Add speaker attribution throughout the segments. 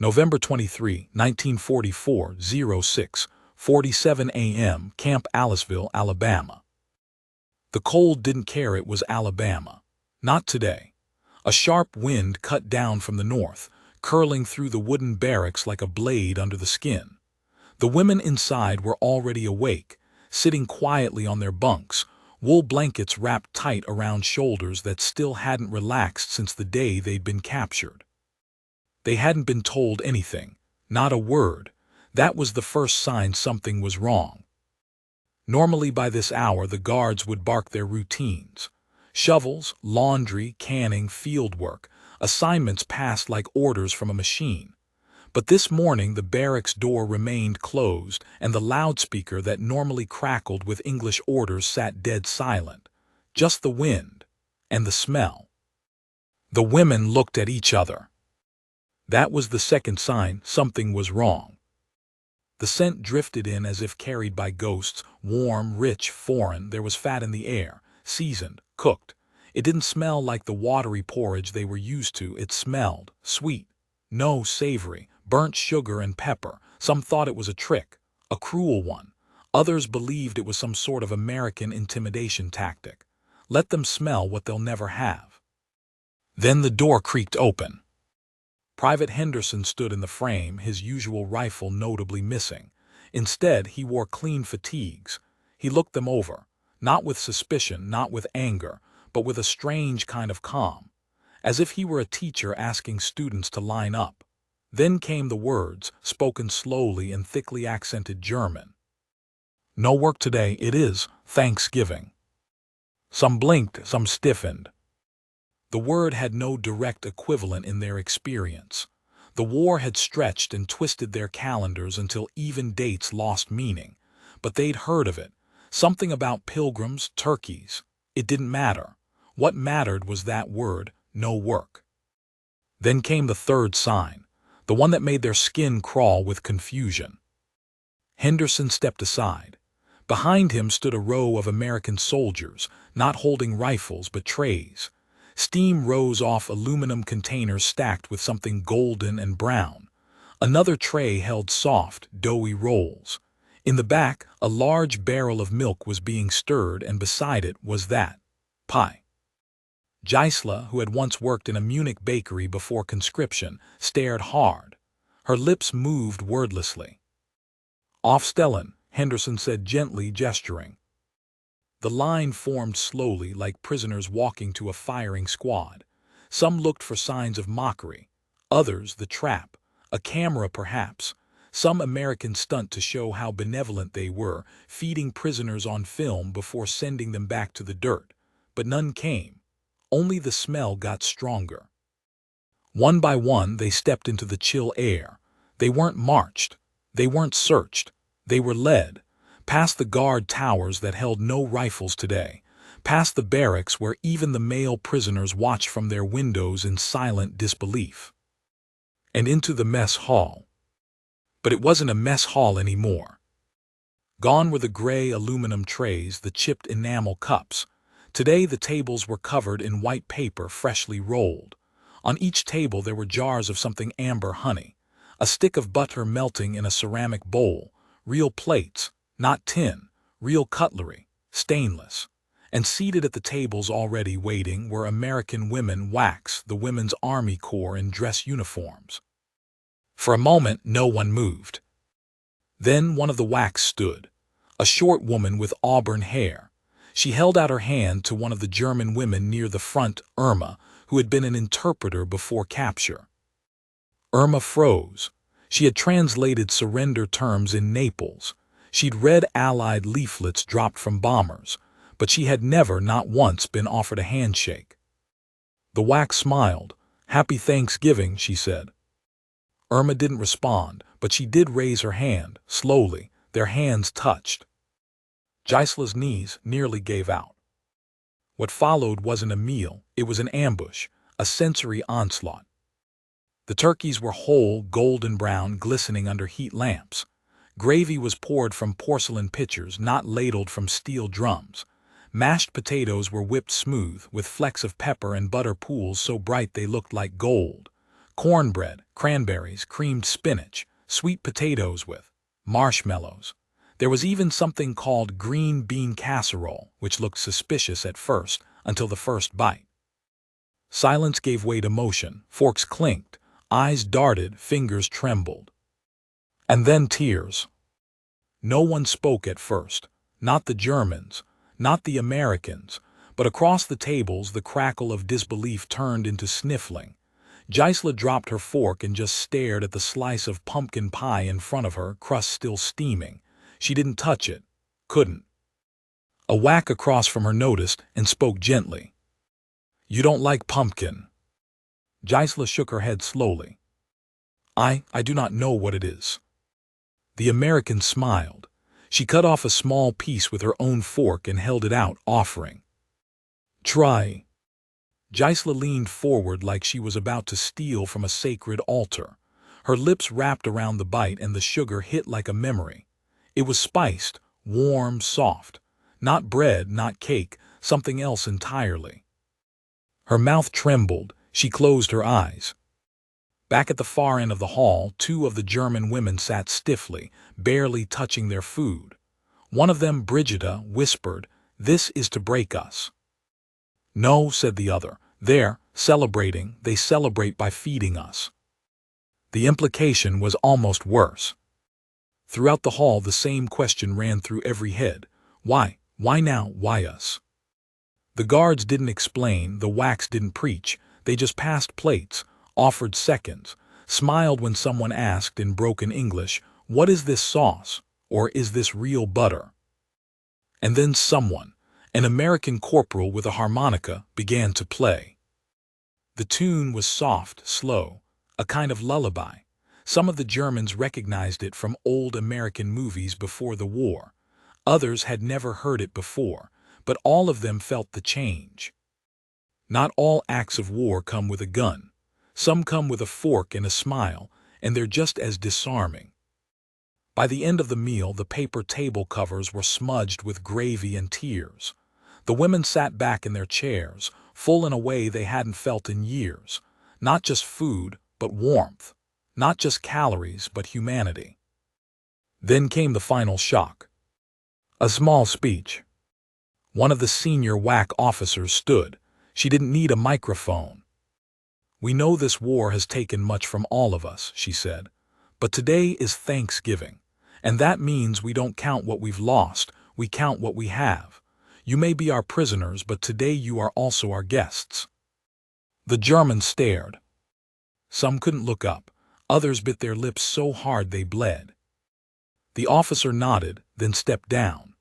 Speaker 1: November 23, 1944, 06:47 a.m., Camp Aliceville, Alabama. The cold didn't care it was Alabama. Not today. A sharp wind cut down from the north, curling through the wooden barracks like a blade under the skin. The women inside were already awake, sitting quietly on their bunks, wool blankets wrapped tight around shoulders that still hadn't relaxed since the day they'd been captured. They hadn't been told anything, not a word. That was the first sign something was wrong. Normally by this hour the guards would bark their routines. Shovels, laundry, canning, field work, assignments passed like orders from a machine. But this morning the barracks door remained closed, and the loudspeaker that normally crackled with English orders sat dead silent. Just the wind and the smell. The women looked at each other. That was the second sign something was wrong. The scent drifted in as if carried by ghosts, warm, rich, foreign. There was fat in the air, seasoned, cooked. It didn't smell like the watery porridge they were used to. It smelled sweet, no savory, burnt sugar and pepper. Some thought it was a trick, a cruel one. Others believed it was some sort of American intimidation tactic. Let them smell what they'll never have. Then the door creaked open. Private Henderson stood in the frame, his usual rifle notably missing. Instead, he wore clean fatigues. He looked them over, not with suspicion, not with anger, but with a strange kind of calm, as if he were a teacher asking students to line up. Then came the words, spoken slowly in thickly accented German. "No work today, it is Thanksgiving." Some blinked, some stiffened. The word had no direct equivalent in their experience. The war had stretched and twisted their calendars until even dates lost meaning. But they'd heard of it. Something about pilgrims, turkeys. It didn't matter. What mattered was that word, no work. Then came the third sign, the one that made their skin crawl with confusion. Henderson stepped aside. Behind him stood a row of American soldiers, not holding rifles but trays. Steam rose off aluminum containers stacked with something golden and brown. Another tray held soft, doughy rolls. In the back, a large barrel of milk was being stirred, and beside it was that pie. Gisela, who had once worked in a Munich bakery before conscription, stared hard. Her lips moved wordlessly. "Aufstellen," Henderson said gently, gesturing. The line formed slowly, like prisoners walking to a firing squad. Some looked for signs of mockery, others the trap, a camera perhaps, some American stunt to show how benevolent they were, feeding prisoners on film before sending them back to the dirt. But none came. Only the smell got stronger. One by one they stepped into the chill air. They weren't marched. They weren't searched. They were led. Past the guard towers that held no rifles today, past the barracks where even the male prisoners watched from their windows in silent disbelief, and into the mess hall. But it wasn't a mess hall anymore. Gone were the gray aluminum trays, the chipped enamel cups. Today the tables were covered in white paper freshly rolled. On each table there were jars of something amber honey, a stick of butter melting in a ceramic bowl, real plates, not tin, real cutlery, stainless. And seated at the tables already waiting were American women WACs, the Women's Army Corps in dress uniforms. For a moment no one moved. Then one of the WACs stood, a short woman with auburn hair. She held out her hand to one of the German women near the front, Irma, who had been an interpreter before capture. Irma froze. She had translated surrender terms in Naples. She'd read Allied leaflets dropped from bombers, but she had never, not once, been offered a handshake. The WAC smiled. "Happy Thanksgiving," she said. Irma didn't respond, but she did raise her hand, slowly. Their hands touched. Gisela's knees nearly gave out. What followed wasn't a meal, it was an ambush, a sensory onslaught. The turkeys were whole, golden brown, glistening under heat lamps. Gravy was poured from porcelain pitchers, not ladled from steel drums. Mashed potatoes were whipped smooth, with flecks of pepper and butter pools so bright they looked like gold. cornbread, cranberries, creamed spinach, sweet potatoes with marshmallows. There was even something called green bean casserole, which looked suspicious at first until the first bite. Silence gave way to motion, forks clinked, eyes darted, fingers trembled. And then tears. No one spoke at first, not the Germans, not the Americans, but across the tables the crackle of disbelief turned into sniffling. Gisela dropped her fork and just stared at the slice of pumpkin pie in front of her, crust still steaming. She didn't touch it, couldn't. A whack across from her noticed and spoke gently. "You don't like pumpkin." Gisela shook her head slowly. I do not know what it is." The American smiled. She cut off a small piece with her own fork and held it out, offering. "Try." Gisela leaned forward like she was about to steal from a sacred altar. Her lips wrapped around the bite and the sugar hit like a memory. It was spiced, warm, soft. Not bread, not cake, something else entirely. Her mouth trembled. She closed her eyes. Back at the far end of the hall, two of the German women sat stiffly, barely touching their food. One of them, Brigida, whispered, "This is to break us." "No," said the other. "They're celebrating. They celebrate by feeding us." The implication was almost worse. Throughout the hall the same question ran through every head. Why? Why now? Why us? The guards didn't explain, the whacks didn't preach. They just passed plates, offered seconds, smiled when someone asked in broken English, "What is this sauce?" or "Is this real butter?" And then someone, an American corporal with a harmonica, began to play. The tune was soft, slow, a kind of lullaby. Some of the Germans recognized it from old American movies before the war. Others had never heard it before, but all of them felt the change. Not all acts of war come with a gun. Some come with a fork and a smile, and they're just as disarming. By the end of the meal, the paper table covers were smudged with gravy and tears. The women sat back in their chairs, full in a way they hadn't felt in years. Not just food, but warmth. Not just calories, but humanity. Then came the final shock. A small speech. One of the senior WAC officers stood. She didn't need a microphone. "We know this war has taken much from all of us," she said. "But today is Thanksgiving. And that means we don't count what we've lost, we count what we have. You may be our prisoners, but today you are also our guests." The Germans stared. Some couldn't look up. Others bit their lips so hard they bled. The officer nodded, then stepped down.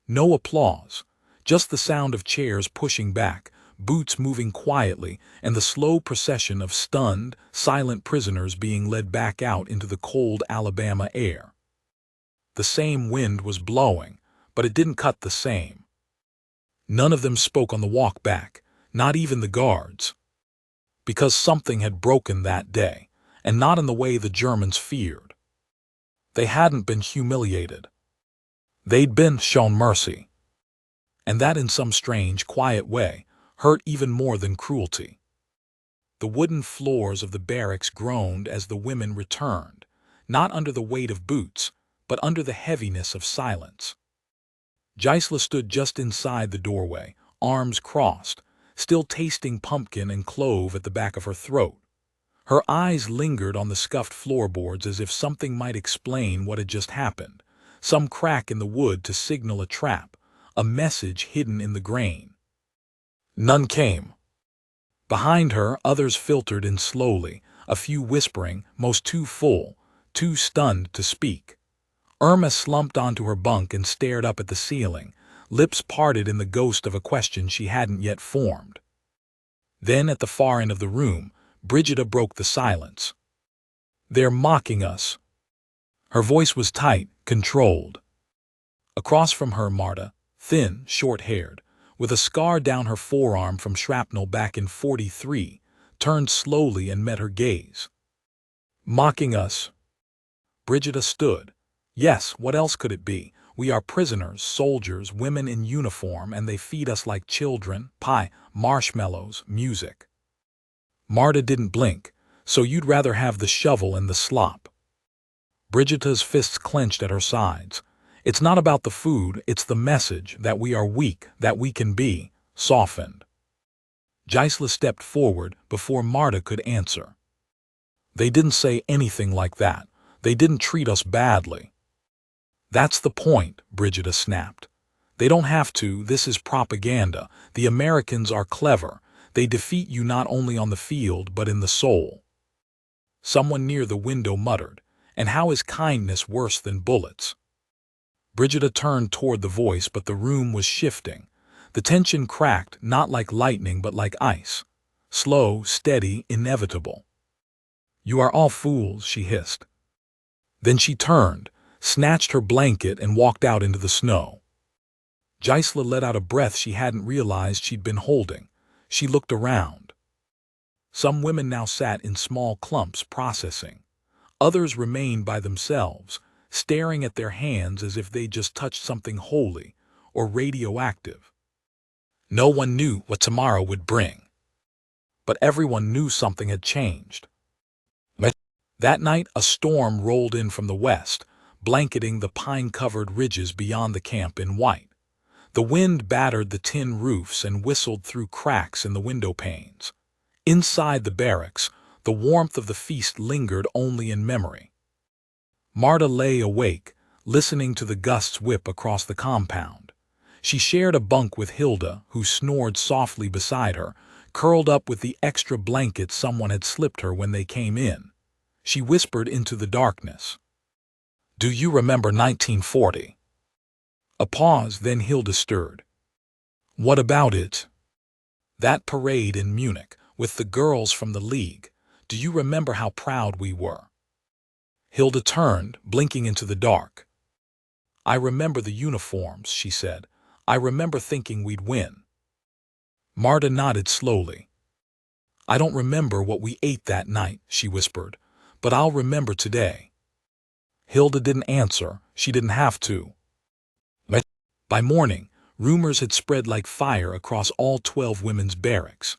Speaker 1: No applause, just the sound of chairs pushing back, boots moving quietly, and the slow procession of stunned, silent prisoners being led back out into the cold Alabama air. The same wind was blowing, but it didn't cut the same. None of them spoke on the walk back, not even the guards. Because something had broken that day, and not in the way the Germans feared. They hadn't been humiliated. They'd been shown mercy. And that, in some strange, quiet way, hurt even more than cruelty. The wooden floors of the barracks groaned as the women returned, not under the weight of boots, but under the heaviness of silence. Gisela stood just inside the doorway, arms crossed, still tasting pumpkin and clove at the back of her throat. Her eyes lingered on the scuffed floorboards as if something might explain what had just happened, some crack in the wood to signal a trap, a message hidden in the grain. None came. Behind her, others filtered in slowly, a few whispering, most too full, too stunned to speak. Irma slumped onto her bunk and stared up at the ceiling, lips parted in the ghost of a question she hadn't yet formed. Then, at the far end of the room, Brigida broke the silence. "They're mocking us." Her voice was tight, controlled. Across from her, Marta, thin, short-haired, with a scar down her forearm from shrapnel back in '43, turned slowly and met her gaze. "Mocking us." Brigida stood. "Yes, what else could it be? We are prisoners, soldiers, women in uniform, and they feed us like children, pie, marshmallows, music." Marta didn't blink. So you'd rather have the shovel and the slop. Brigitta's fists clenched at her sides. It's not about the food, it's the message that we are weak, that we can be softened. Gisela stepped forward before Marta could answer. They didn't say anything like that. They didn't treat us badly. That's the point, Brigitta snapped. They don't have to, this is propaganda. The Americans are clever. They defeat you not only on the field but in the soul. Someone near the window muttered, and how is kindness worse than bullets? Brigitta turned toward the voice, but the room was shifting. The tension cracked, not like lightning but like ice. Slow, steady, inevitable. You are all fools, she hissed. Then she turned, snatched her blanket and walked out into the snow. Gisela let out a breath she hadn't realized she'd been holding. She looked around. Some women now sat in small clumps processing. Others remained by themselves, staring at their hands as if they'd just touched something holy or radioactive. No one knew what tomorrow would bring. But everyone knew something had changed. That night, a storm rolled in from the west, blanketing the pine-covered ridges beyond the camp in white. The wind battered the tin roofs and whistled through cracks in the window panes. Inside the barracks, the warmth of the feast lingered only in memory. Marta lay awake, listening to the gusts whip across the compound. She shared a bunk with Hilda, who snored softly beside her, curled up with the extra blanket someone had slipped her when they came in. She whispered into the darkness. Do you remember 1940? A pause, then Hilda stirred. What about it? That parade in Munich, with the girls from the League. Do you remember how proud we were? Hilda turned, blinking into the dark. I remember the uniforms, she said. I remember thinking we'd win. Marta nodded slowly. I don't remember what we ate that night, she whispered, but I'll remember today. Hilda didn't answer. She didn't have to. By morning, rumors had spread like fire across all 12 women's barracks.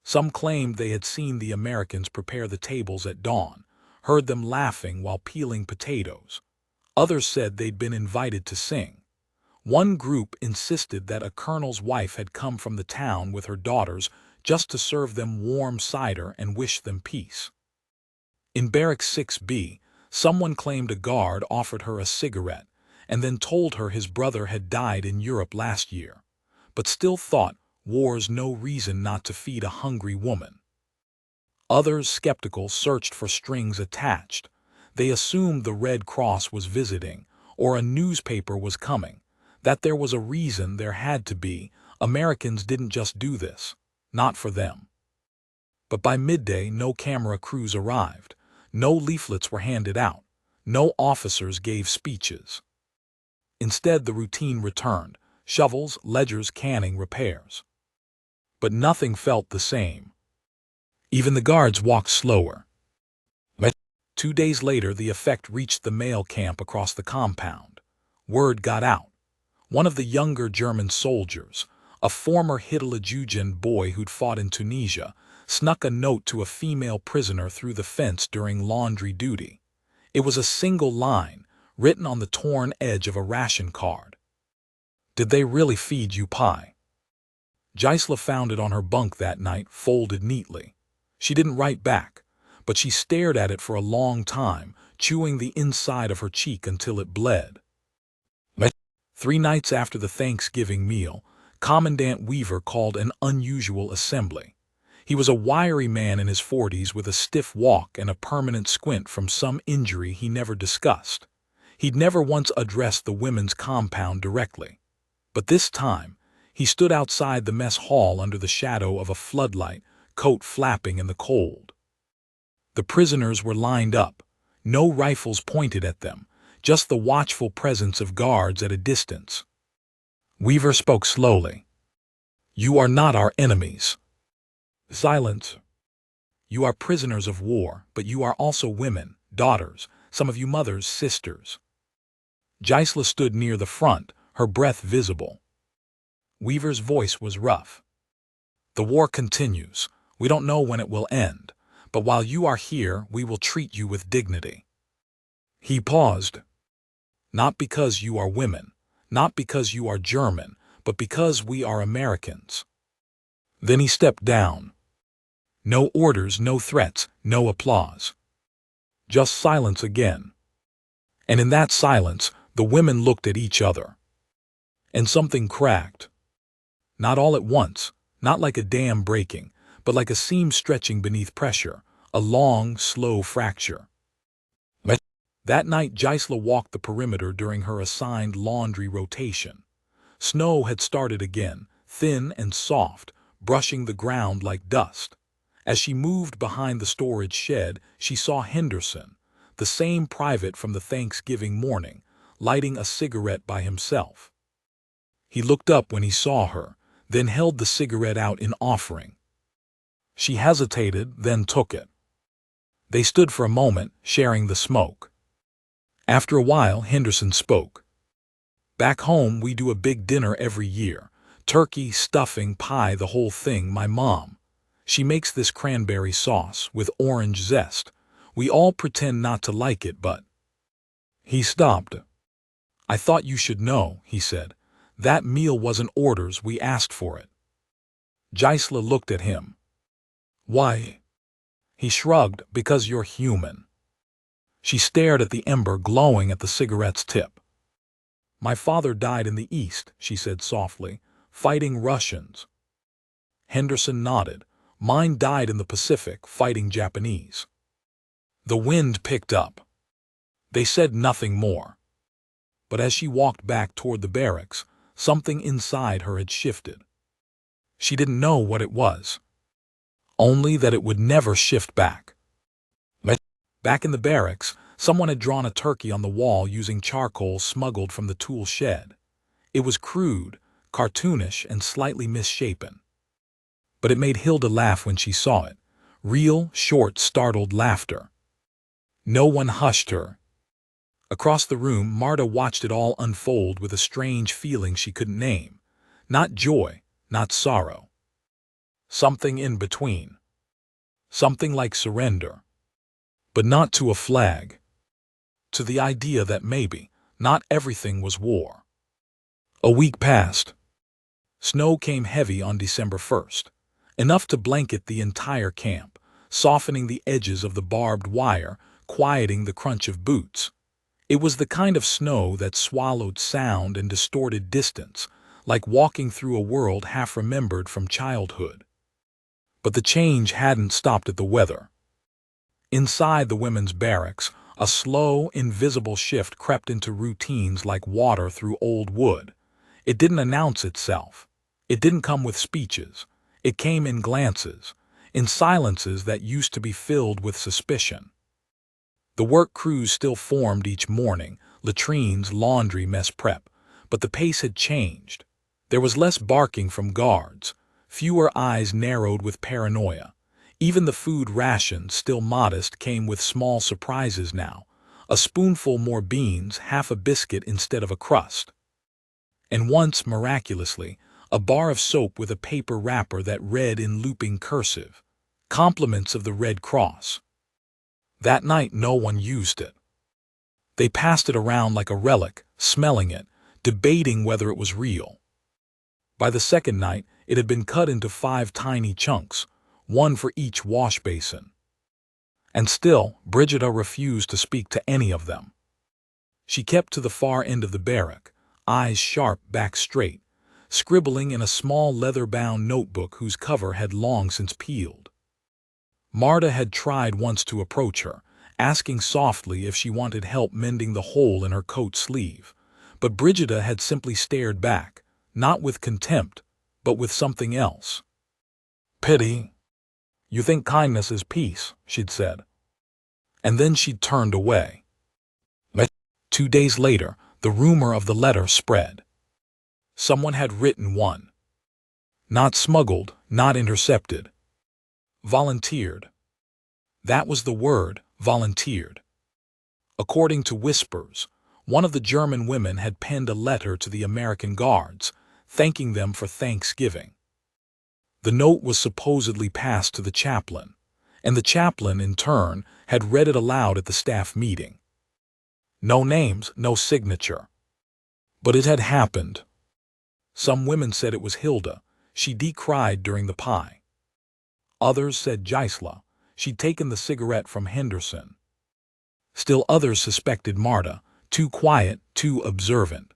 Speaker 1: Some claimed they had seen the Americans prepare the tables at dawn, heard them laughing while peeling potatoes. Others said they'd been invited to sing. One group insisted that a colonel's wife had come from the town with her daughters just to serve them warm cider and wish them peace. In Barracks 6B, someone claimed a guard offered her a cigarette and then told her his brother had died in Europe last year, but still thought war's no reason not to feed a hungry woman. Others, skeptical, searched for strings attached. They assumed the Red Cross was visiting, or a newspaper was coming, that there was a reason there had to be. Americans didn't just do this, not for them. But by midday, no camera crews arrived, no leaflets were handed out, no officers gave speeches. Instead, the routine returned, shovels, ledgers, canning, repairs. But nothing felt the same. Even the guards walked slower. 2 days later, the effect reached the male camp across the compound. Word got out. One of the younger German soldiers, a former Hitler-Jugend boy who'd fought in Tunisia, snuck a note to a female prisoner through the fence during laundry duty. It was a single line, written on the torn edge of a ration card. Did they really feed you pie? Gisela found it on her bunk that night, folded neatly. She didn't write back, but she stared at it for a long time, chewing the inside of her cheek until it bled. 3 nights after the Thanksgiving meal, Commandant Weaver called an unusual assembly. He was a wiry man in his 40s with a stiff walk and a permanent squint from some injury he never discussed. He'd never once addressed the women's compound directly. But this time, he stood outside the mess hall under the shadow of a floodlight, coat flapping in the cold. The prisoners were lined up, no rifles pointed at them, just the watchful presence of guards at a distance. Weaver spoke slowly. You are not our enemies. Silence. You are prisoners of war, but you are also women, daughters, some of you mothers, sisters. Gisela stood near the front, her breath visible. Weaver's voice was rough. The war continues. We don't know when it will end, But while you are here, we will treat you with dignity." He paused. "Not because you are women, not because you are German, but because we are Americans." Then he stepped down. No orders, no threats, no applause. Just silence again. And in that silence, the women looked at each other. And something cracked. Not all at once, not like a dam breaking, but like a seam stretching beneath pressure, a long, slow fracture. That night, Gisela walked the perimeter during her assigned laundry rotation. Snow had started again, thin and soft, brushing the ground like dust. As she moved behind the storage shed, she saw Henderson, the same private from the Thanksgiving morning, lighting a cigarette by himself. He looked up when he saw her, then held the cigarette out in offering. She hesitated, then took it. They stood for a moment, sharing the smoke. After a while, Henderson spoke. "Back home, we do a big dinner every year. Turkey, stuffing, pie, the whole thing. My mom. She makes this cranberry sauce with orange zest. We all pretend not to like it, but—" He stopped. "I thought you should know," he said. "That meal wasn't orders, we asked for it." Gisela looked at him. "Why?" He shrugged. "Because you're human." She stared at the ember glowing at the cigarette's tip. "My father died in the East," she said softly, "fighting Russians." Henderson nodded. "Mine died in the Pacific, fighting Japanese." The wind picked up. They said nothing more. But as she walked back toward the barracks, something inside her had shifted. She didn't know what it was. Only that it would never shift back. Back in the barracks, someone had drawn a turkey on the wall using charcoal smuggled from the tool shed. It was crude, cartoonish, and slightly misshapen. But it made Hilda laugh when she saw it. Real, short, startled laughter. No one hushed her. Across the room, Marta watched it all unfold with a strange feeling she couldn't name. Not joy, not sorrow. Something in between. Something like surrender. But not to a flag. To the idea that maybe not everything was war. A week passed. Snow came heavy on December 1st, enough to blanket the entire camp, softening the edges of the barbed wire, quieting the crunch of boots. It was the kind of snow that swallowed sound and distorted distance, like walking through a world half remembered from childhood. But the change hadn't stopped at the weather. Inside the women's barracks, a slow, invisible shift crept into routines like water through old wood. It didn't announce itself. It didn't come with speeches. It came in glances, in silences that used to be filled with suspicion. The work crews still formed each morning, latrines, laundry, mess prep, but the pace had changed. There was less barking from guards, fewer eyes narrowed with paranoia. Even the food rations, still modest, came with small surprises now. A spoonful more beans, half a biscuit instead of a crust. And once, miraculously, a bar of soap with a paper wrapper that read in looping cursive, "Compliments of the Red Cross." That night no one used it. They passed it around like a relic, smelling it, debating whether it was real. By the second night, it had been cut into 5 tiny chunks, one for each wash basin. And still, Brigida refused to speak to any of them. She kept to the far end of the barrack, eyes sharp, back straight, scribbling in a small leather-bound notebook whose cover had long since peeled. Marta had tried once to approach her, asking softly if she wanted help mending the hole in her coat sleeve, but Brigida had simply stared back, not with contempt, but with something else. "Pity. You think kindness is peace," she'd said. And then she'd turned away. 2 days later, the rumor of the letter spread. Someone had written one. Not smuggled, not intercepted. Volunteered. That was the word, volunteered. According to whispers, one of the German women had penned a letter to the American guards, thanking them for Thanksgiving. The note was supposedly passed to the chaplain, and the chaplain, in turn, had read it aloud at the staff meeting. No names, no signature. But it had happened. Some women said it was Hilda. She decried during the pie. Others said Gisela. She'd taken the cigarette from Henderson. Still others suspected Marta, too quiet, too observant.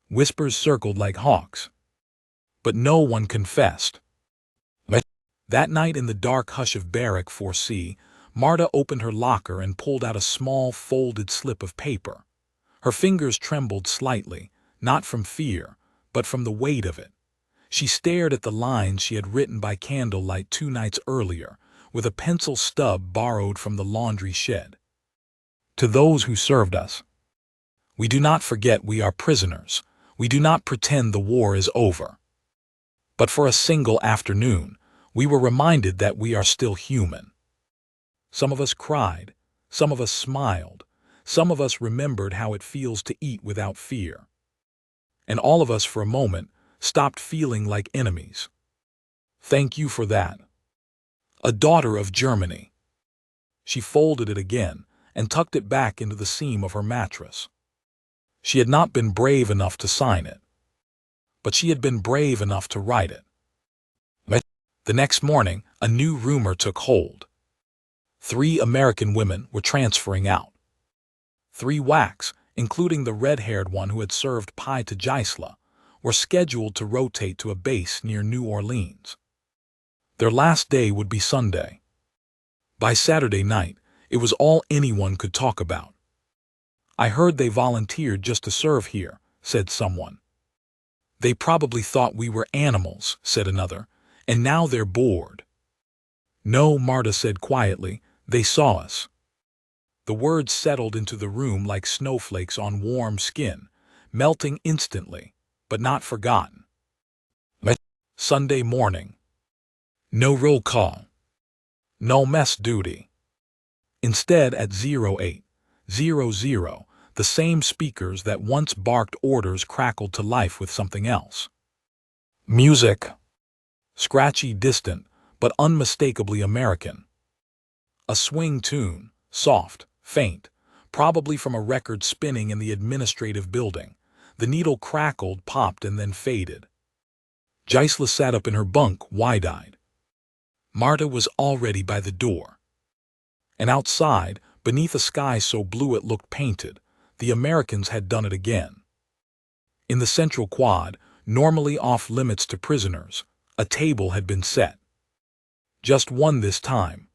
Speaker 1: Whispers circled like hawks. But no one confessed. That night in the dark hush of Barrack 4C, Marta opened her locker and pulled out a small, folded slip of paper. Her fingers trembled slightly, not from fear, but from the weight of it. She stared at the lines she had written by candlelight 2 nights earlier, with a pencil stub borrowed from the laundry shed. To those who served us. We do not forget we are prisoners. We do not pretend the war is over. But for a single afternoon, we were reminded that we are still human. Some of us cried, some of us smiled, some of us remembered how it feels to eat without fear. And all of us, for a moment, stopped feeling like enemies. Thank you for that. A daughter of Germany. She folded it again and tucked it back into the seam of her mattress. She had not been brave enough to sign it, but she had been brave enough to write it. The next morning, a new rumor took hold. 3 American women were transferring out. 3 WACs, including the red-haired one who had served pie to Gisela, were scheduled to rotate to a base near New Orleans. Their last day would be Sunday. By Saturday night, it was all anyone could talk about. I heard they volunteered just to serve here, said someone. They probably thought we were animals, said another, and now they're bored. No, Marta said quietly, they saw us. The words settled into the room like snowflakes on warm skin, melting instantly, but not forgotten. Sunday morning. No roll call. No mess duty. Instead, at 0800, the same speakers that once barked orders crackled to life with something else. Music. Scratchy, distant, but unmistakably American. A swing tune, soft, faint, probably from a record spinning in the administrative building. The needle crackled, popped, and then faded. Gisela sat up in her bunk, wide-eyed. Marta was already by the door. And outside, beneath a sky so blue it looked painted, the Americans had done it again. In the central quad, normally off-limits to prisoners, a table had been set. Just one this time.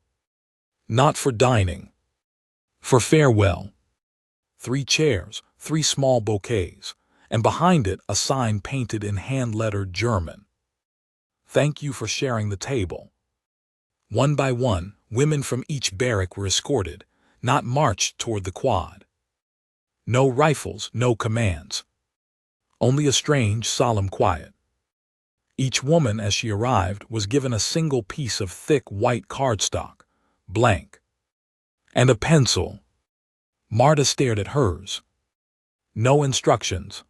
Speaker 1: Not for dining. For farewell. 3 chairs, 3 small bouquets, and behind it a sign painted in hand-lettered German. Thank you for sharing the table. One by one, women from each barrack were escorted, not marched toward the quad. No rifles, no commands. Only a strange, solemn quiet. Each woman, as she arrived, was given a single piece of thick white cardstock, blank. And a pencil. Marta stared at hers. No instructions.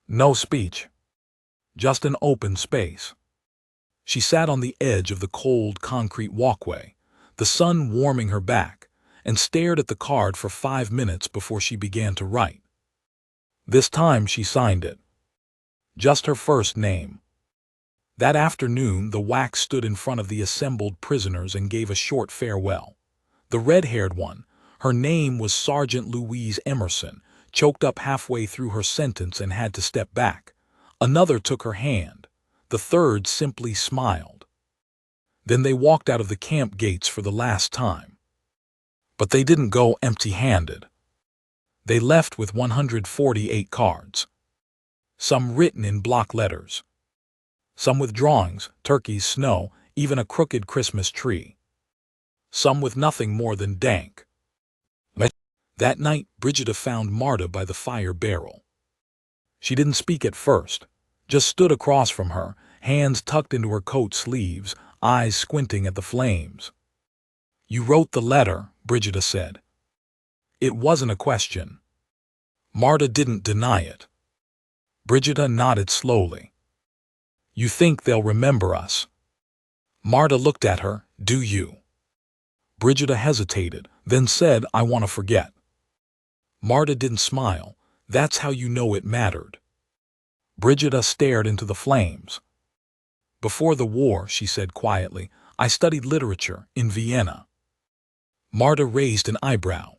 Speaker 1: No speech. Just an open space. She sat on the edge of the cold concrete walkway, the sun warming her back, and stared at the card for 5 minutes before she began to write. This time she signed it. Just her first name. That afternoon, the WAC stood in front of the assembled prisoners and gave a short farewell. The red-haired one, her name was Sergeant Louise Emerson, choked up halfway through her sentence and had to step back. Another took her hand. The third simply smiled. Then they walked out of the camp gates for the last time. But they didn't go empty-handed. They left with 148 cards. Some written in block letters. Some with drawings, turkeys, snow, even a crooked Christmas tree. Some with nothing more than dank. That night, Brigida found Marta by the fire barrel. She didn't speak at first, just stood across from her, hands tucked into her coat sleeves, eyes squinting at the flames. You wrote the letter, Brigida said. It wasn't a question. Marta didn't deny it. Brigida nodded slowly. You think they'll remember us? Marta looked at her. Do you? Brigida hesitated, then said, "I want to forget." Marta didn't smile. "That's how you know it mattered." Brigida stared into the flames. "Before the war," she said quietly, "I studied literature in Vienna." Marta raised an eyebrow.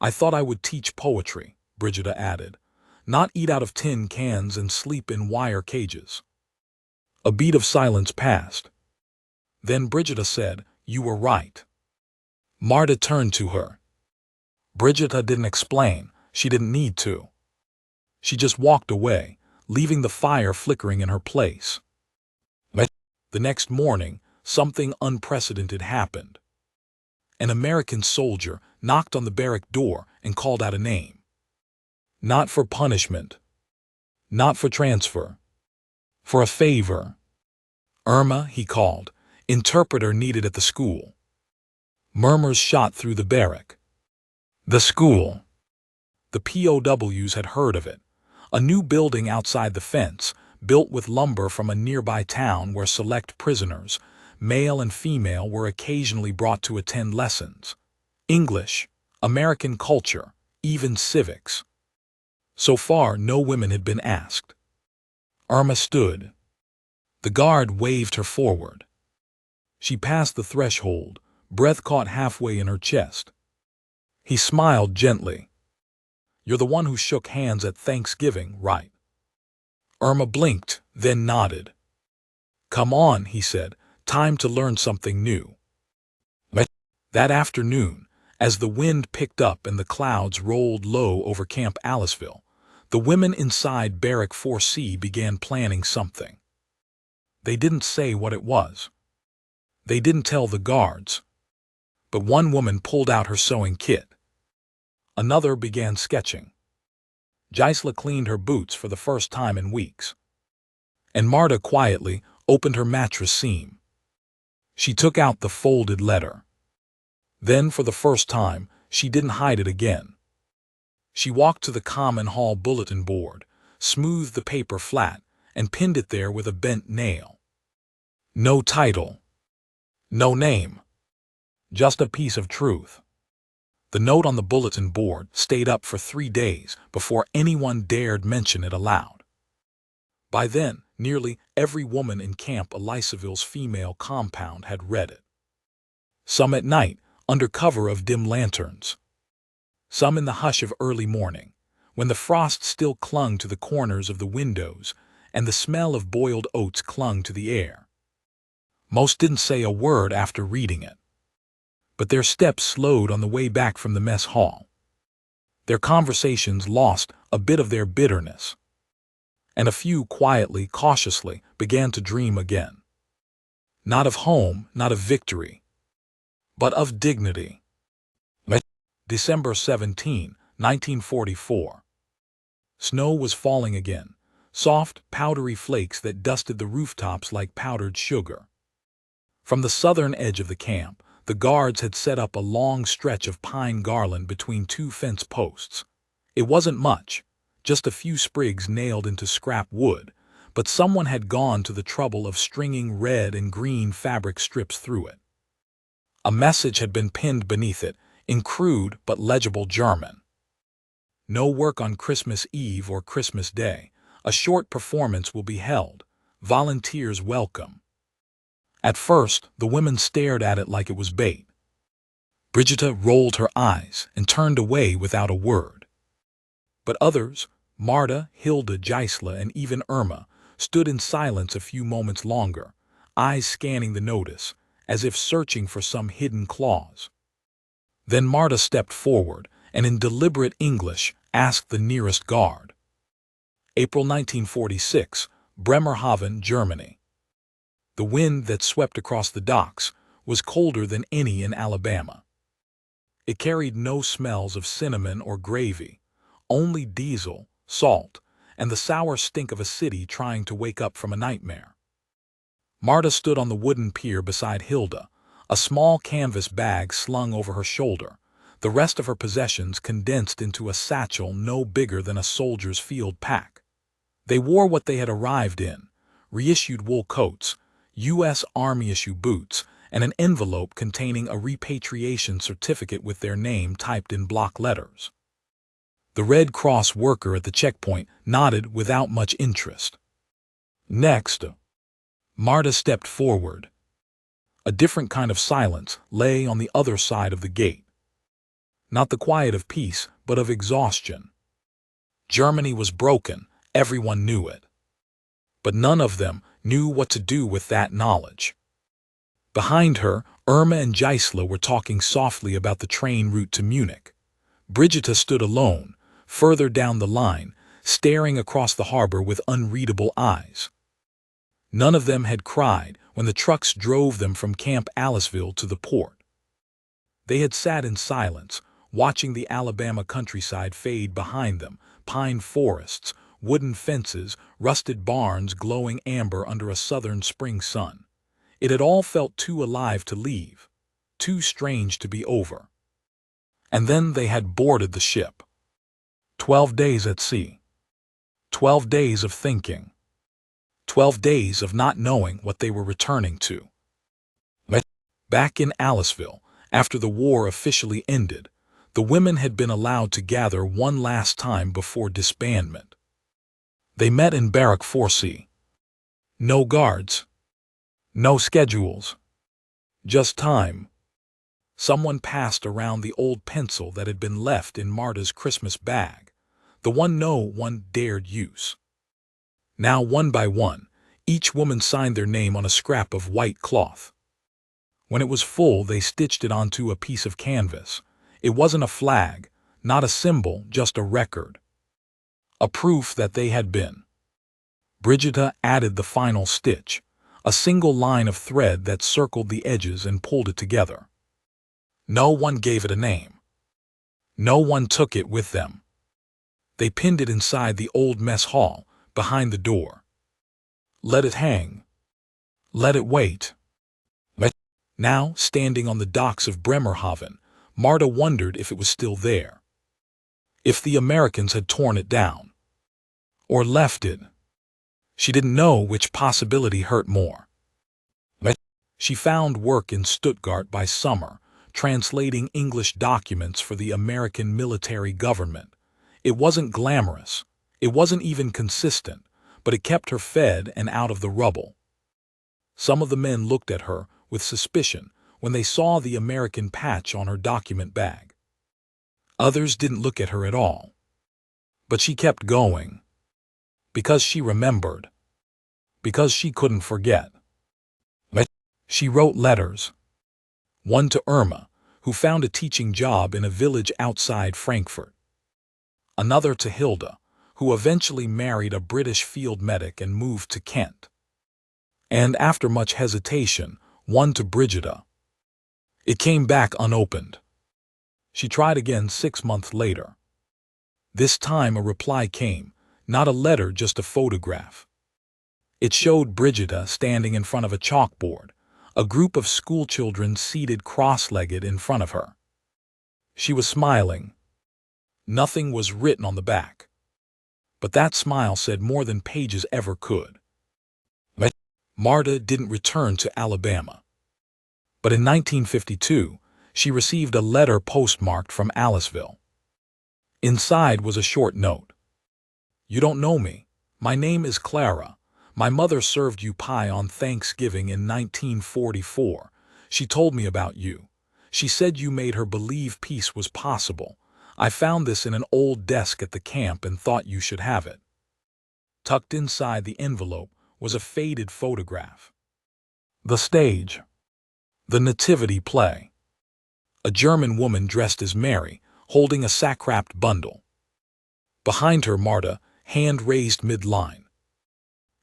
Speaker 1: "I thought I would teach poetry," Brigida added, "not eat out of tin cans and sleep in wire cages." A beat of silence passed. Then Brigida said, "You were right." Marta turned to her. Brigida didn't explain. She didn't need to. She just walked away, leaving the fire flickering in her place. The next morning, something unprecedented happened. An American soldier knocked on the barrack door and called out a name. Not for punishment. Not for transfer. For a favor. "Irma," he called. "Interpreter needed at the school." Murmurs shot through the barrack. The school. The POWs had heard of it. A new building outside the fence, built with lumber from a nearby town where select prisoners, male and female, were occasionally brought to attend lessons. English, American culture, even civics. So far, no women had been asked. Irma stood. The guard waved her forward. She passed the threshold, breath caught halfway in her chest. He smiled gently. "You're the one who shook hands at Thanksgiving, right?" Irma blinked, then nodded. "Come on," he said, "time to learn something new." That afternoon, as the wind picked up and the clouds rolled low over Camp Aliceville, the women inside Barrack 4C began planning something. They didn't say what it was. They didn't tell the guards. But one woman pulled out her sewing kit. Another began sketching. Gisela cleaned her boots for the first time in weeks. And Marta quietly opened her mattress seam. She took out the folded letter. Then, for the first time, she didn't hide it again. She walked to the common hall bulletin board, smoothed the paper flat, and pinned it there with a bent nail. No title. No name. Just a piece of truth. The note on the bulletin board stayed up for 3 days before anyone dared mention it aloud. By then, nearly every woman in Camp Aliceville's female compound had read it. Some at night, under cover of dim lanterns. Some in the hush of early morning, when the frost still clung to the corners of the windows and the smell of boiled oats clung to the air. Most didn't say a word after reading it. But their steps slowed on the way back from the mess hall. Their conversations lost a bit of their bitterness. And a few quietly, cautiously, began to dream again. Not of home, not of victory, but of dignity. December 17, 1944. Snow was falling again, soft, powdery flakes that dusted the rooftops like powdered sugar. From the southern edge of the camp, the guards had set up a long stretch of pine garland between 2 fence posts. It wasn't much, just a few sprigs nailed into scrap wood, but someone had gone to the trouble of stringing red and green fabric strips through it. A message had been pinned beneath it, in crude but legible German. No work on Christmas Eve or Christmas Day. A short performance will be held. Volunteers welcome. At first, the women stared at it like it was bait. Brigida rolled her eyes and turned away without a word. But others, Marta, Hilda, Gisela, and even Irma, stood in silence a few moments longer, eyes scanning the notice, as if searching for some hidden clause. Then Marta stepped forward and in deliberate English asked the nearest guard. April 1946, Bremerhaven, Germany. The wind that swept across the docks was colder than any in Alabama. It carried no smells of cinnamon or gravy, only diesel, salt, and the sour stink of a city trying to wake up from a nightmare. Marta stood on the wooden pier beside Hilda, a small canvas bag slung over her shoulder, the rest of her possessions condensed into a satchel no bigger than a soldier's field pack. They wore what they had arrived in, reissued wool coats, U.S. Army issue boots, and an envelope containing a repatriation certificate with their name typed in block letters. The Red Cross worker at the checkpoint nodded without much interest. Next, Marta stepped forward. A different kind of silence lay on the other side of the gate. Not the quiet of peace, but of exhaustion. Germany was broken, everyone knew it. But none of them knew what to do with that knowledge. Behind her, Irma and Gisela were talking softly about the train route to Munich. Brigitte stood alone, further down the line, staring across the harbor with unreadable eyes. None of them had cried when the trucks drove them from Camp Aliceville to the port. They had sat in silence, watching the Alabama countryside fade behind them, pine forests, wooden fences, rusted barns glowing amber under a southern spring sun. It had all felt too alive to leave, too strange to be over. And then they had boarded the ship. 12 days at sea. 12 days of thinking. 12 days of not knowing what they were returning to. Back in Aliceville, after the war officially ended, the women had been allowed to gather one last time before disbandment. They met in Barrack 4C. No guards. No schedules. Just time. Someone passed around the old pencil that had been left in Marta's Christmas bag, the one no one dared use. Now, one by one, each woman signed their name on a scrap of white cloth. When it was full, they stitched it onto a piece of canvas. It wasn't a flag, not a symbol, just a record. A proof that they had been. Brigitte added the final stitch, a single line of thread that circled the edges and pulled it together. No one gave it a name. No one took it with them. They pinned it inside the old mess hall, behind the door. Let it hang. Let it wait. Now, standing on the docks of Bremerhaven, Marta wondered if it was still there. If the Americans had torn it down. Or left it. She didn't know which possibility hurt more. She found work in Stuttgart by summer, translating English documents for the American military government. It wasn't glamorous. It wasn't even consistent, but it kept her fed and out of the rubble. Some of the men looked at her with suspicion when they saw the American patch on her document bag. Others didn't look at her at all. But she kept going. Because she remembered. Because she couldn't forget. She wrote letters. One to Irma, who found a teaching job in a village outside Frankfurt. Another to Hilda, who eventually married a British field medic and moved to Kent. And after much hesitation, one to Brigitte. It came back unopened. She tried again 6 months later. This time a reply came, not a letter, just a photograph. It showed Brigitte standing in front of a chalkboard, a group of schoolchildren seated cross-legged in front of her. She was smiling. Nothing was written on the back. But that smile said more than pages ever could. Marta didn't return to Alabama. But in 1952, she received a letter postmarked from Aliceville. Inside was a short note. You don't know me. My name is Clara. My mother served you pie on Thanksgiving in 1944. She told me about you. She said you made her believe peace was possible. I found this in an old desk at the camp and thought you should have it. Tucked inside the envelope was a faded photograph. The stage. The nativity play. A German woman dressed as Mary, holding a sack-wrapped bundle. Behind her, Marta, hand raised mid-line.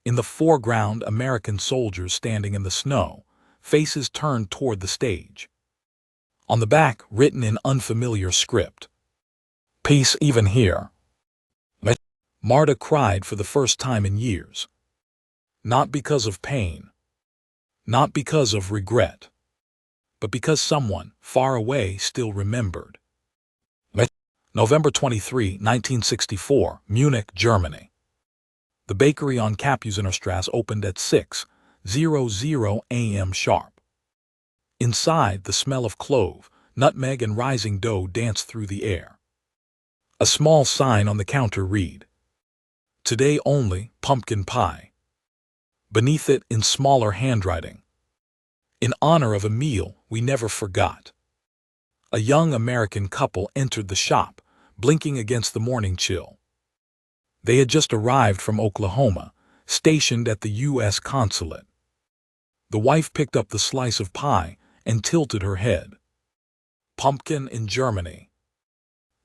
Speaker 1: In the foreground, American soldiers standing in the snow, faces turned toward the stage. On the back, written in unfamiliar script. Peace even here. Marta cried for the first time in years. Not because of pain. Not because of regret. But because someone, far away, still remembered. November 23, 1964, Munich, Germany. The bakery on Kapuzinerstrasse opened at 6:00 a.m. sharp. Inside, the smell of clove, nutmeg, and rising dough danced through the air. A small sign on the counter read, "Today only, pumpkin pie." Beneath it, in smaller handwriting, "In honor of a meal we never forgot." A young American couple entered the shop, blinking against the morning chill. They had just arrived from Oklahoma, stationed at the U.S. consulate. The wife picked up the slice of pie and tilted her head. "Pumpkin in Germany."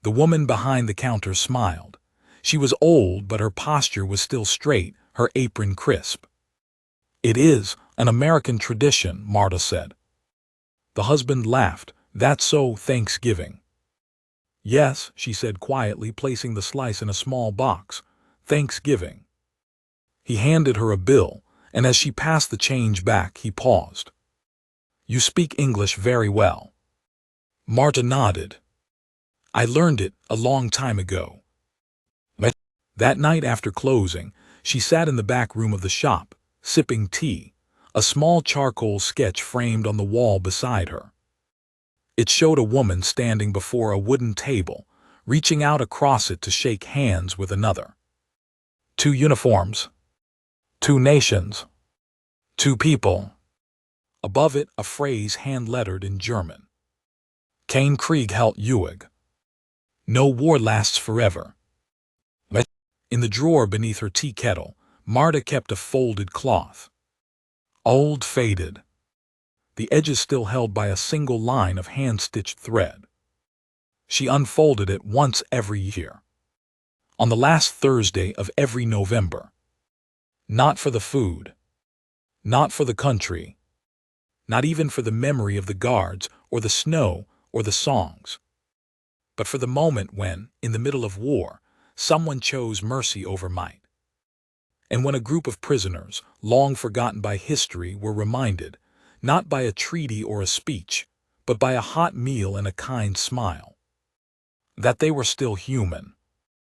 Speaker 1: The woman behind the counter smiled. She was old, but her posture was still straight, her apron crisp. "It is an American tradition," Marta said. The husband laughed. "That's so Thanksgiving." "Yes," she said quietly, placing the slice in a small box. "Thanksgiving." He handed her a bill, and as she passed the change back, he paused. "You speak English very well." Marta nodded. "I learned it a long time ago." That night after closing, she sat in the back room of the shop, sipping tea, a small charcoal sketch framed on the wall beside her. It showed a woman standing before a wooden table, reaching out across it to shake hands with another. Two uniforms, two nations, two people. Above it, a phrase hand-lettered in German. "Kein Krieg hält ewig." No war lasts forever. In the drawer beneath her tea kettle, Marta kept a folded cloth. Old, faded. The edges still held by a single line of hand-stitched thread. She unfolded it once every year, on the last Thursday of every November. Not for the food, not for the country, not even for the memory of the guards or the snow or the songs, but for the moment when, in the middle of war, someone chose mercy over might. And when a group of prisoners, long forgotten by history, were reminded, not by a treaty or a speech, but by a hot meal and a kind smile, that they were still human.